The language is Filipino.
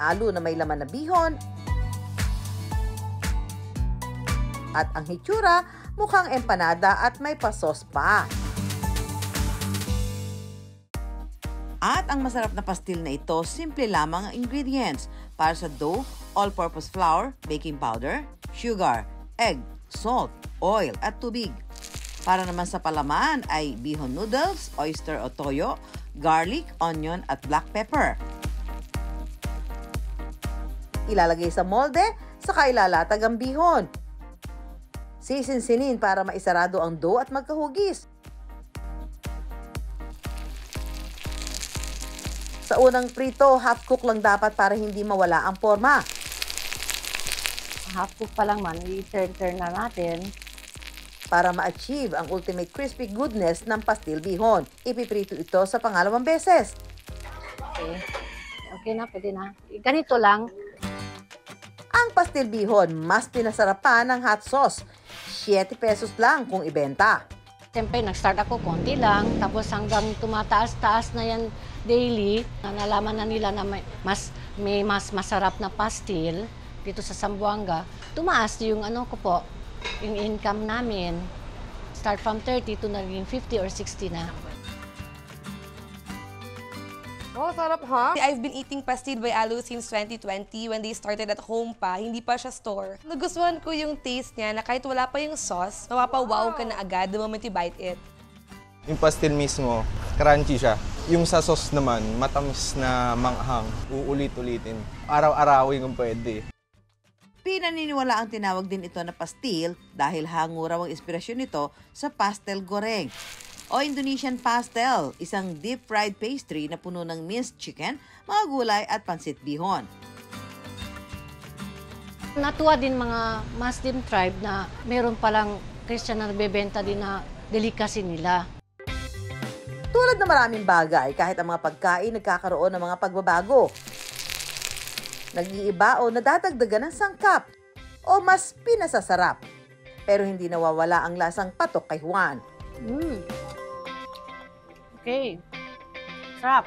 Halo na may laman na bihon. At ang hitsura, mukhang empanada at may pasos pa. At ang masarap na pastil na ito, simple lamang ang ingredients. Para sa dough, all-purpose flour, baking powder, sugar, egg, salt, oil at tubig. Para naman sa palaman ay bihon noodles, oyster o toyo, garlic, onion at black pepper. Ilalagay sa molde, saka ilalatag ang bihon. Sisinsinin para maisarado ang dough at magkahugis. Sa unang prito, half cook lang dapat para hindi mawala ang forma. Half cook pa lang man, i-turn na natin. Para ma-achieve ang ultimate crispy goodness ng pastil bihon, ipiprito ito sa pangalawang beses. Okay. Okay na, pwede na. Ganito lang. Ang pastil bihon, mas pinasarapan ng hot sauce. 7 pesos lang kung ibenta. Siyempre, nag-start ako konti lang, tapos hanggang tumataas-taas na yan daily, nalaman na nila na may mas masarap na pastil dito sa Zamboanga. Tumaas yung yung income namin. Start from 30 to naging 50 or 60 na. Oh, sarap ha? I've been eating pastil by Alo since 2020 when they started at home pa, hindi pa siya store. Nagustuhan ko yung taste niya na kahit wala pa yung sauce, mapapawaw ka na agad the moment you bite it. Yung pastil mismo, crunchy siya. Yung sa sauce naman, matamis na manghang. Uulit-ulitin. Araw-arawin kung pwede. Pinaniniwala ang tinawag din ito na pastil dahil hango raw ang inspirasyon nito sa pastel goreng o Indonesian pastel, isang deep-fried pastry na puno ng minced chicken, mga gulay at pansit bihon. Natuwa din mga Muslim tribe na meron palang Christian na nagbebenta din na delicacy nila. Tulad ng maraming bagay, kahit ang mga pagkain nagkakaroon ng mga pagbabago. Nag-iiba o nadadagdagan ng sangkap o mas pinasasarap. Pero hindi nawawala ang lasang patok kay Juan. Okay. Sarap.